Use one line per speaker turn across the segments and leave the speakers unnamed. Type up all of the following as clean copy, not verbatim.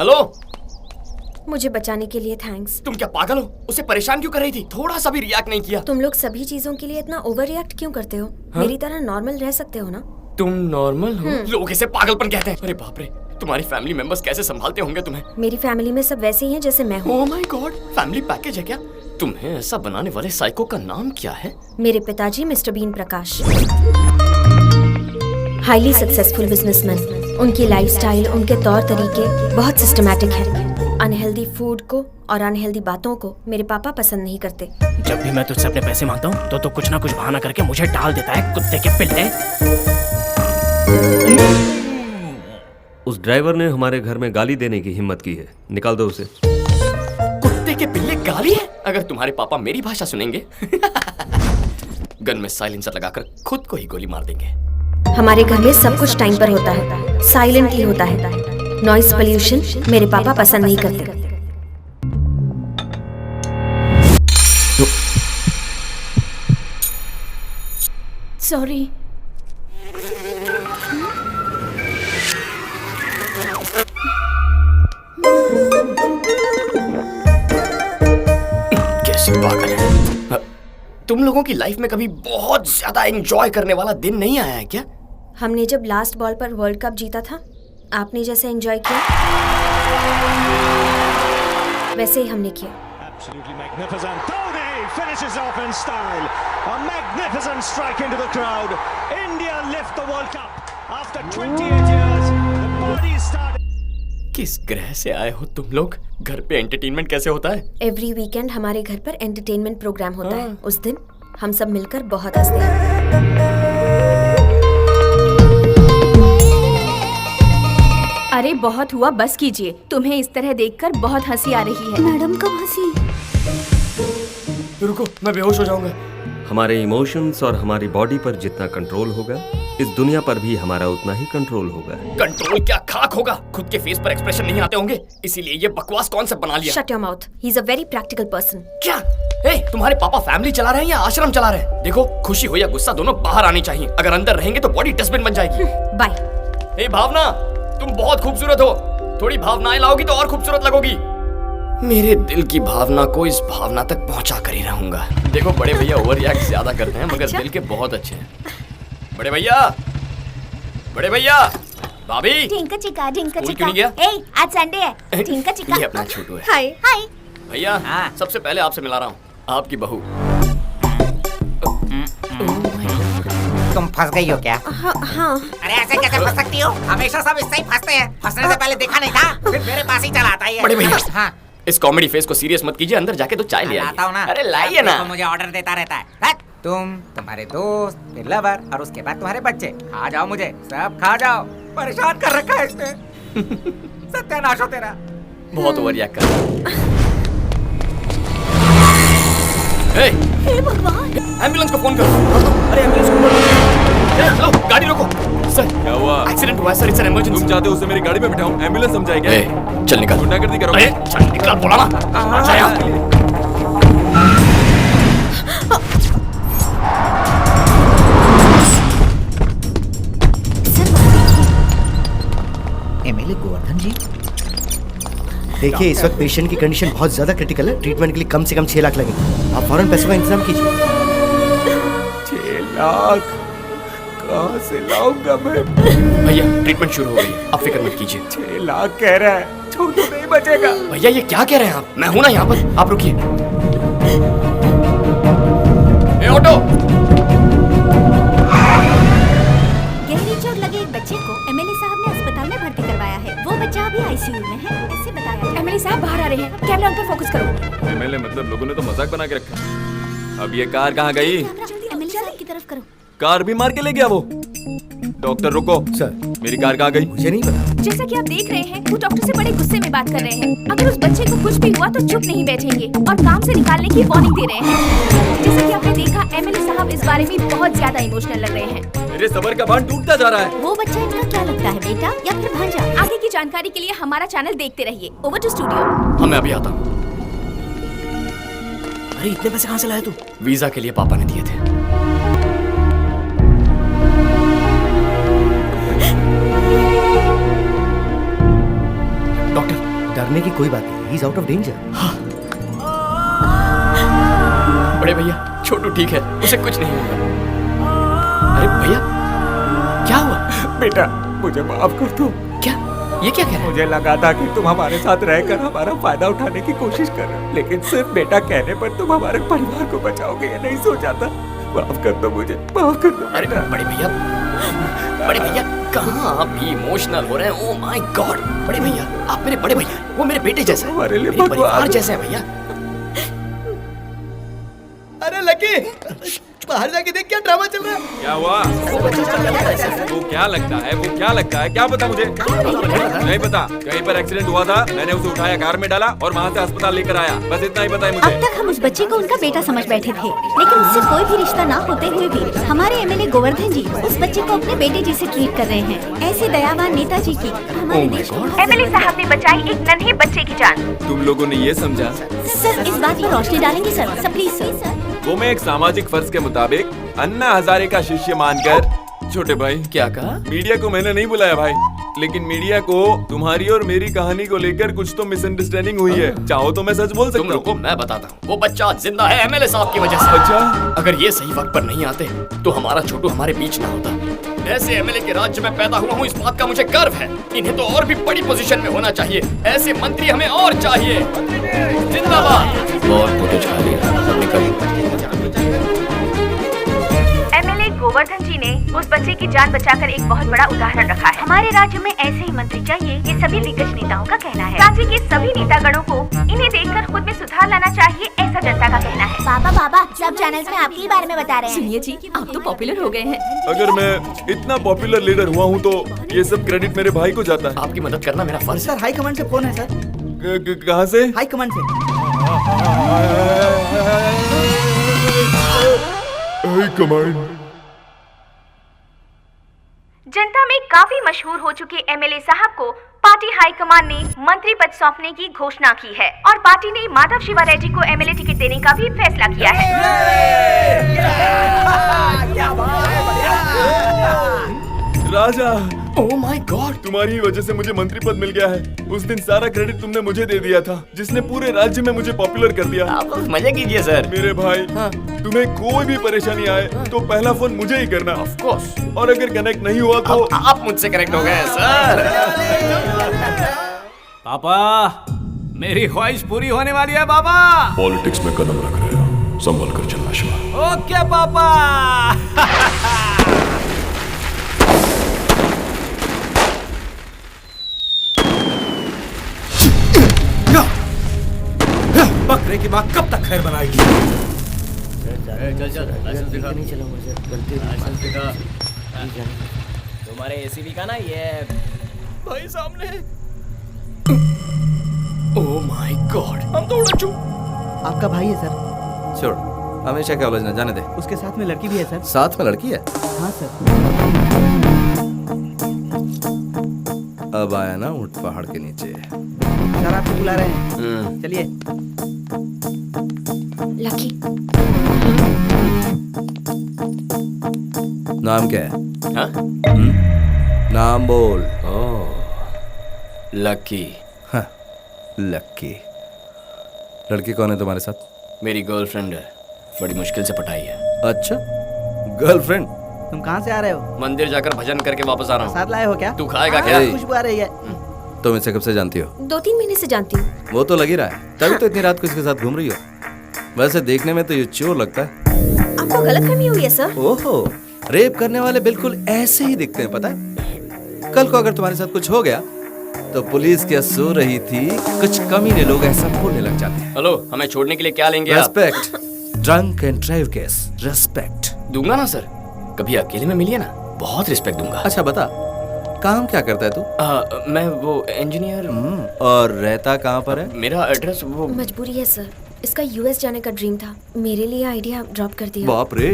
Hello,
मुझे बचाने के लिए थैंक्स।
तुम क्या पागल हो? उसे परेशान क्यों कर रही थी? थोड़ा सा भी रिएक्ट नहीं किया।
तुम लोग सभी चीजों के लिए इतना ओवर रिएक्ट क्यों करते हो? मेरी तरह नॉर्मल रह सकते हो ना?
तुम नॉर्मल हो? लोग इसे पागलपन कहते हैं। अरे बाप रे, तुम्हारी फैमिली मेंबर्स कैसे संभालते होंगे तुम्हें?
मेरी फैमिली में सब वैसे ही हैं जैसे मैं हूँ।
Oh my God, family package है क्या? तुम्हें ऐसा बनाने वाले साइको का नाम क्या है?
मेरे पिताजी मिस्टर बीन प्रकाश, हाईली सक्सेसफुल बिजनेसमैन। उनकी लाइफस्टाइल, उनके तौर तरीके बहुत सिस्टमैटिक है। अनहेल्दी फूड को और अनहेल्दी बातों को मेरे पापा पसंद नहीं करते।
जब भी मैं तुझसे अपने पैसे मांगता हूँ तो तू कुछ ना कुछ बहाना करके मुझे टाल देता है, कुत्ते के पिल्ले।
उस ड्राइवर ने हमारे घर में गाली देने की हिम्मत की है, निकाल दो उसे।
कुत्ते के पिल्ले गाली है? अगर तुम्हारे पापा मेरी भाषा सुनेंगे गन में साइलेंसर लगाकर खुद को ही गोली मार देंगे।
हमारे घर में सब कुछ टाइम पर होता है, साइलेंटली होता है। नॉइस पोल्यूशन मेरे पापा पसंद नहीं करते। सॉरी।
कैसी पागल है। तुम लोगों की लाइफ में कभी बहुत ज्यादा एंजॉय करने वाला दिन नहीं आया है क्या?
हमने जब लास्ट बॉल पर वर्ल्ड कप जीता था, आपने जैसे एंजॉय किया वैसे ही हमने किया।
Absolutely magnificent. Dhoni finishes off in style. A magnificent strike into the crowd. India lift the World Cup after 28 years. The party started.
किस ग्रह से आए हो तुम लोग? घर पे एंटरटेनमेंट कैसे होता है?
एवरी वीकेंड हमारे घर पर एंटरटेनमेंट प्रोग्राम होता है। उस दिन हम सब मिलकर बहुत हंसते हैं।
अरे बहुत हुआ, बस कीजिए। तुम्हें इस तरह देखकर बहुत हंसी आ रही है।
मैडम कब हंसी?
रुको, मैं बेहोश हो जाऊंगा।
हमारे इमोशंस और हमारी बॉडी पर जितना कंट्रोल होगा, इस दुनिया पर भी हमारा उतना ही कंट्रोल होगा।
कंट्रोल क्या खाक होगा? खुद के फेस पर एक्सप्रेशन नहीं आते होंगे, इसीलिए ये बकवास कॉन्सेप्ट बना लिया।
Shut your mouth, he is a very practical person.
क्या? तुम्हारे पापा फैमिली चला रहे हैं या आश्रम चला रहे हैं? देखो, खुशी हो या गुस्सा दोनों बाहर आनी चाहिए। अगर अंदर रहेंगे तो बॉडी डस्टबिन बन जाएगी।
बाय।
भावना, तुम बहुत खूबसूरत हो। थोड़ी भावनाएं लाओगी तो और खूबसूरत लगोगी। मेरे दिल की भावना को इस भावना तक पहुंचा कर ही रहूंगा। देखो, बड़े भैया ओवर रिएक्ट ज्यादा करते हैं, मगर दिल के बहुत अच्छे हैं। बड़े भैया, भाभी।
ढिंका चिका, ढिंका
स्कूल
चिका।
क्यों नहीं गया?
आज संडे है। ढिंका चिका।
ये अपना छोटू है।
हाय हाय।
भैया, सबसे पहले आपसे मिला रहा हूँ, आपकी बहू।
तुम फंस गई हो क्या?
हाँ।
अरे ऐसे कैसे फंस सकती हो? हमेशा सब इससे ही फंसते हैं। फंसने से पहले देखा नहीं था, फिर मेरे पास ही चला आता है।
बड़े भैया,
हाँ,
इस कॉमेडी फेस को सीरियस मत कीजिए। अंदर जाके तो चाय ले
आता हूँ ना।
आइए। अरे लाइए ना।
तो मुझे ऑर्डर देता रहता है। तुम, तुम्हारे दोस्त, फिर लवर और उसके बाद तुम्हारे बच्चे। खा जाओ मुझे, सब खा जाओ। परेशान कर रखा है इसने। सत्यानाश हो तेरा।
बहुत ओवर रिएक्ट कर रहा है।
हे भगवान।
एम्बुलेंस को फोन करो। अरे एम्बुलेंस को फोन करो। हेलो, गाड़ी रोको। सर,
क्या हुआ?
एक्सीडेंट हुआ है सर, इट्स एन इमरजेंसी।
तुम चाहते हो उसे मेरी गाड़ी में बिठाऊं? एम्बुलेंस समझाए क्या?
चल निकल।
गुंडागर्दी करो।
अरे चल निकल, बोला ना। अच्छा यार।
एमएलए गोवर्धन जी, देखिए इस वक्त पेशेंट की कंडीशन बहुत ज्यादा क्रिटिकल है। ट्रीटमेंट के लिए कम से कम 6 लाख लगेंगे। आप फौरन पैसों का इंतजाम कीजिए।
6 लाख कहाँ से लाऊंगा मैं?
भैया, ट्रीटमेंट शुरू हो गई है, आप फिक्र मत कीजिए।
6 लाख कह रहा है, छोटू नहीं बचेगा।
भैया, ये क्या कह रहे हैं आप? मैं हूं ना यहाँ पर, आप रुकिए। ऑटो।
गहरी चोट लगे एक बच्चे को एमएलए साहब ने अस्पताल में भर्ती करवाया है। वो बच्चा अभी आईसीयू में है, ऐसे बताया। एमएलए साहब बाहर आ रहे हैं, कैमरा उन पर फोकस करो।
एमएलए मतलब लोगों ने तो मजाक बना के रखा। अब ये कार कहाँ गई?
एमएलए साहब की तरफ करो।
कार भी मार के ले गया वो। डॉक्टर रुको।
सर,
मेरी कार कहाँ गई?
मुझे नहीं पता।
जैसा कि आप देख रहे हैं, वो डॉक्टर से बड़े गुस्से में बात कर रहे हैं। अगर उस बच्चे को कुछ भी हुआ तो चुप नहीं बैठेंगे और काम से निकालने की वार्निंग दे रहे हैं। जैसा कि आपने देखा, एमएलए साहब इस बारे में बहुत ज्यादा इमोशनल लग रहे हैं।
मेरे सबर का बांध टूटता जा रहा है।
वो बच्चा इनका क्या लगता है, बेटा या फिर भांजा? आगे की जानकारी के लिए हमारा चैनल देखते रहिए। Over to studio.
हाँ, मैं अभी आता हूँ।
अरे इतने पैसे कहाँ से लाए तू?
वीजा के लिए पापा ने दिए थे। डॉक्टर,
डरने की कोई बात नहीं, he is out of danger.
बड़े भैया छोटू ठीक है, उसे कुछ नहीं होगा। अरे भैया क्या हुआ?
बेटा मुझे माफ कर दो।
क्या ये क्या कह रहे
मुझे लगा था कि तुम हमारे साथ रहकर हमारा फायदा उठाने की कोशिश कर रहे हो, लेकिन सिर्फ बेटा कहने पर तुम हमारे परिवार को बचाओगे ये नहीं सोचा था। माफ कर दो मुझे, माफ कर दो।
अरे बड़े भैया कहाँ आप भी इमोशनल हो रहे हैं? ओह माय गॉड बड़े भैया, आप मेरे बड़े भैया, वो मेरे बेटे जैसे हैं,
हमारे लिए
मेरे परिवार
भगवान।
जैसे हैं भैया।
अरे लकी बाहर जाके देख क्या ड्रामा चल रहा है।
क्या हुआ? वो क्या लगता है? वो क्या लगता है? क्या पता मुझे? नहीं पता। कहीं पर एक्सीडेंट हुआ था, मैंने उसे उठाया, कार में डाला और वहाँ से अस्पताल लेकर आया, बस इतना ही पता है
अब
मुझे।
तक हम उस बच्चे को उनका बेटा समझ बैठे थे, लेकिन उससे कोई भी रिश्ता ना होते हुए भी हमारे एमएलए गोवर्धन जी उस बच्चे को अपने बेटे जैसे ट्रीट कर रहे हैं। ऐसे दयावान नेताजी की हमारे देश में
एमएलए साहब ने बचाई एक नन्हे बच्चे की जान।
तुम लोगों ने ये समझा?
सर इस बात पर रोशनी डालेंगे सर, प्लीज सर।
वो मैं एक सामाजिक फर्ज के मुताबिक अन्ना हजारे का शिष्य मानकर। छोटे भाई
क्या कहा?
मीडिया को मैंने नहीं बुलाया भाई, लेकिन मीडिया को तुम्हारी और मेरी कहानी को लेकर कुछ तो मिसअंडरस्टैंडिंग हुई है। चाहो तो मैं सच बोल
तुम
सकता
रुको,
हूँ।
मैं बताता हूँ। वो बच्चा जिंदा है एमएलए साहब की वजह से।
अच्छा,
अगर ये सही वक्त पर नहीं आते तो हमारा छोटू हमारे बीच ना होता। ऐसे एमएलए के राज्य में पैदा हुआ हूँ, इस बात का मुझे गर्व है। इन्हें तो और भी बड़ी पोजीशन में होना चाहिए। ऐसे मंत्री हमें और चाहिए। जिंदाबाद। बहुत फोटो छा लिया, सब निकल।
एमएलए गोवर्धन जी ने उस बच्चे की जान बचाकर एक बहुत बड़ा उदाहरण रखा है। हमारे राज्य में ऐसे ही मंत्री चाहिए, ये सभी दिग्गज नेताओं का कहना है। राज्य के सभी नेतागणों को इन्हें देखकर खुद में सुधार लाना चाहिए, ऐसा जनता का कहना है।
पापा सब चैनल्स में आपके ही बारे में बता रहे हैं।
सुनिए जी, आप तो पॉपुलर हो गए हैं।
अगर मैं इतना पॉपुलर लीडर हुआ हूँ तो ये सब क्रेडिट मेरे भाई को जाता है।
आपकी मदद करना मेरा फर्ज है।
सर हाई कमांड से फोन है सर।
कहाँ से?
हाई कमांड से।
High command.
जनता में काफी मशहूर हो चुके एमएलए साहब को पार्टी हाईकमान ने मंत्री पद सौंपने की घोषणा की है और पार्टी ने माधव शिवा रेड्डी को एमएलए टिकट देने का भी फैसला किया है।
राजा,
ओह माय गॉड,
तुम्हारी ही वजह से मुझे मंत्री पद मिल गया है। उस दिन सारा क्रेडिट तुमने मुझे दे दिया था, जिसने पूरे राज्य में मुझे पॉपुलर कर दिया।
आप मजे कीजिए सर।
मेरे भाई, तुम्हें कोई भी परेशानी आए तो पहला फोन मुझे ही करना।
Of course.
और अगर कनेक्ट नहीं हुआ तो
आप मुझसे कनेक्ट हो गए सर।
पापा मेरी ख्वाहिश पूरी होने वाली है पापा।
पॉलिटिक्स में कदम रख रहे हो, संभल कर चलना शिवा।
ओके पापा।
बकरे की माँ कब तक खैर बनाएगी?
तुम्हारे एसीबी का ना ये
भाई सामने। ओह माय गॉड, हम तो उड़ चुके।
आपका भाई है सर।
छोड़, हमेशा क्या उलझना, जाने दे।
उसके साथ में लड़की भी है सर।
साथ में लड़की है?
हाँ सर।
अब आया ना ऊंट पहाड़ के नीचे।
सर आपको बुला रहे हैं, चलिए।
लकी
नाम क्या है?
हाँ?
नाम बोल।
लकी।
हाँ, लकी। लड़की कौन है तुम्हारे साथ?
मेरी गर्लफ्रेंड है, बड़ी मुश्किल से पटाई है।
अच्छा, गर्लफ्रेंड।
तुम कहाँ से आ रहे हो?
मंदिर जाकर भजन करके वापस आ रहा हूँ।
साथ लाए हो क्या?
तू खाएगा
हाँ,
क्या?
खुशबू आ रही है।
तुम इसे कब से जानती हो?
2-3 महीने से जानती हूँ।
वो तो लग ही रहा है, तभी तो इतनी रात को इसके साथ घूम रही हो। वैसे देखने में तो ये चोर लगता है।
आपको गलतफहमी हुई है सर।
ओहो, रेप करने वाले बिल्कुल ऐसे ही दिखते हैं, पता है? कल को अगर तुम्हारे साथ कुछ हो गया तो पुलिस क्या सो रही थी, कुछ कमीने लोग ऐसा बोलने लग जाते हैं।
हेलो, हमें छोड़ने के लिए क्या लेंगे आप?
Respect, drunk and drive case, respect
दूंगा ना सर, कभी अकेले में मिलिए ना, बहुत रिस्पेक्ट दूंगा।
अच्छा बता, काम क्या करता है तू?
मैं वो इंजीनियर।
और रहता कहाँ पर है?
मेरा एड्रेस वो
मजबूरी है सर, इसका यूएस जाने का ड्रीम था, मेरे लिए आइडिया ड्रॉप कर दिया।
बाप रे।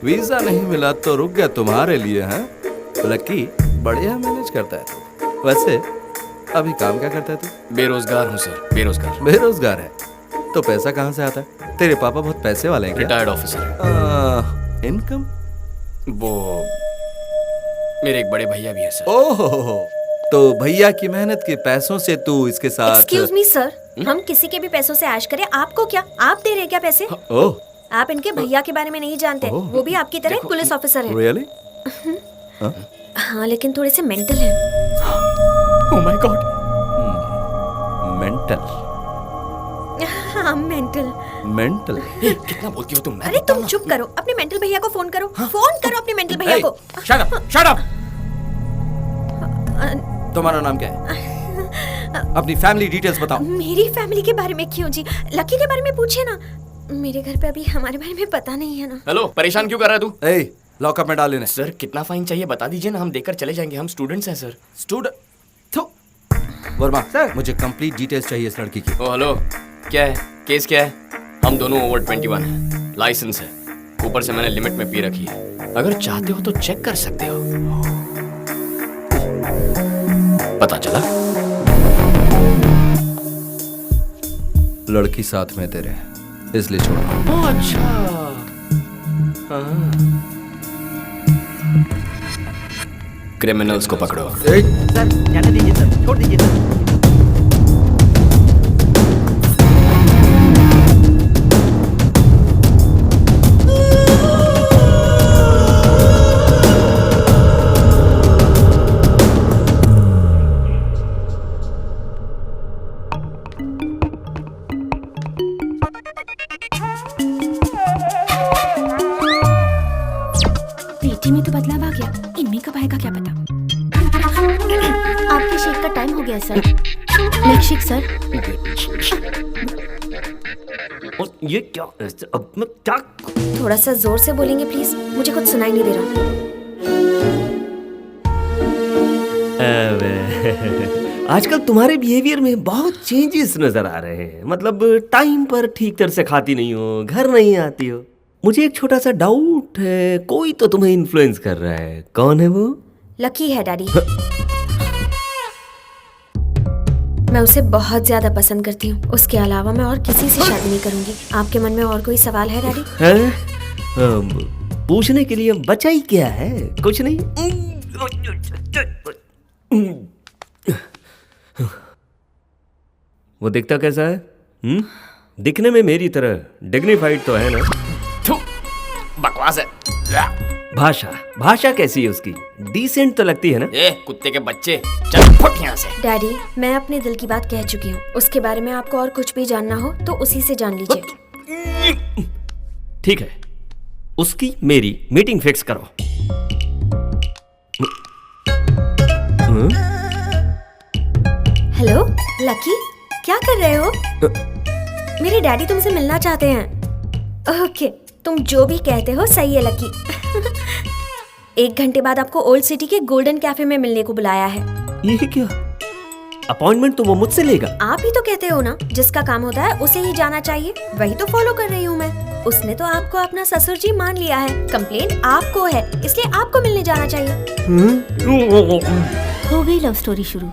वीजा नहीं मिला तो रुक गया तुम्हारे लिए, हैं? लकी बढ़िया मैनेज करता है तू। वैसे अभी काम क्या करता है तू?
बेरोजगार हूँ सर, बेरोजगार।
बेरोजगार है तो पैसा कहाँ से आता है? तेरे पापा बहुत पैसे वाले हैं क्या?
Retired officer.
इनकम?
वो मेरे एक बड़े भैया भी है सर।
ओहो, तो भैया की मेहनत के पैसों से तू इसके साथ।
एक्सक्यूज मी सर, हम किसी के भी पैसों से ऐश करें, आपको क्या? आप दे रहे हैं क्या पैसे?
ओह
आप इनके भैया के बारे में नहीं जानते, वो भी आपकी तरह एक पुलिस ऑफिसर है।
रियली?
हाँ, लेकिन थोड़े से मेंटल है।
Oh my God.
मेंटल?
हाँ, मेंटल।
मेंटल?
कितना बोलती हो तुम?
अरे तुम चुप करो, अपने मेंटल भैया को फोन करो। फोन करो अपने मेंटल भैया को।
Shut up, shut up. तुम्हारा नाम क्या है? अपनी फैमिली डिटेल्स बताओ।
मेरी फैमिली के बारे में क्यों जी? लकी के बारे में पूछे ना। मेरे घर पे अभी हमारे बारे में पता नहीं है ना।
हेलो, परेशान क्यों कर रहा है तू?
ए, लॉकअप में डाल लेने।
सर कितना फाइन चाहिए बता दीजिए ना, हम देकर चले जाएंगे। हम स्टूडेंट्स हैं सर।
वर्मा सर, मुझे कंप्लीट डिटेल्स चाहिए इस लड़की की।
ओ हेलो, क्या है केस? क्या है? हम दोनों ओवर 21 हैं, लाइसेंस है, ऊपर से मैंने लिमिट में पी रखी है। अगर चाहते हो तो चेक कर सकते हो। पता चला?
लड़की साथ में तेरे, इसलिए छोड़।
ओह अच्छा। क्रिमिनल्स को पकड़ो।
सर जाने दीजिए सर, छोड़ दीजिए सर।
पेटी में तो बदलाव आ गया, इनमें कब आएगा क्या पता। आपके शेक का टाइम हो गया सर। Milk shake sir.
और ये क्या? अब मैं क्या?
थोड़ा सा जोर से बोलेंगे प्लीज, मुझे कुछ सुनाई नहीं दे रहा।
आजकल तुम्हारे बिहेवियर में बहुत चेंजेस नजर आ रहे हैं। मतलब टाइम पर ठीक तरह से खाती नहीं हो, घर नहीं आती हो। मुझे एक छोटा सा डाउट है, कोई तो तुम्हें इन्फ्लुएंस कर रहा है। कौन है वो?
लकी है डैडी। मैं उसे बहुत ज्यादा पसंद करती हूँ। उसके अलावा मैं और किसी से शादी नहीं करूंगी। आपके मन में और कोई सवाल है डैडी?
पूछने के लिए बचा ही क्या है? कुछ नहीं। वो दिखता कैसा है? दिखने में मेरी तरह डिग्निफाइड तो है ना?
बकवास है।
भाषा कैसी है उसकी? डिसेंट तो लगती है ना?
ए कुत्ते के बच्चे, चल फट यहाँ से।
डैडी, मैं अपने दिल की बात कह चुकी हूँ। उसके बारे में आपको और कुछ भी जानना हो तो उसी से जान लीजिए।
ठीक है, उसकी मेरी मीटिंग फिक्स करो।
हेलो लकी, क्या कर रहे हो? मेरे डैडी तुमसे मिलना चाहते हैं। ओके, तुम जो भी कहते हो सही है लकी। 1 घंटे बाद आपको ओल्ड सिटी के गोल्डन कैफे में मिलने को बुलाया है।
ये क्या? अपॉइंटमेंट तो वो मुझसे लेगा।
आप ही तो कहते हो ना, जिसका काम होता है उसे ही जाना चाहिए। वही तो फॉलो कर रही हूँ मैं। उसने तो आपको अपना ससुर जी मान लिया है। कंप्लेंट आपको है, इसलिए आपको मिलने जाना चाहिए।
हो गई लव स्टोरी शुरू।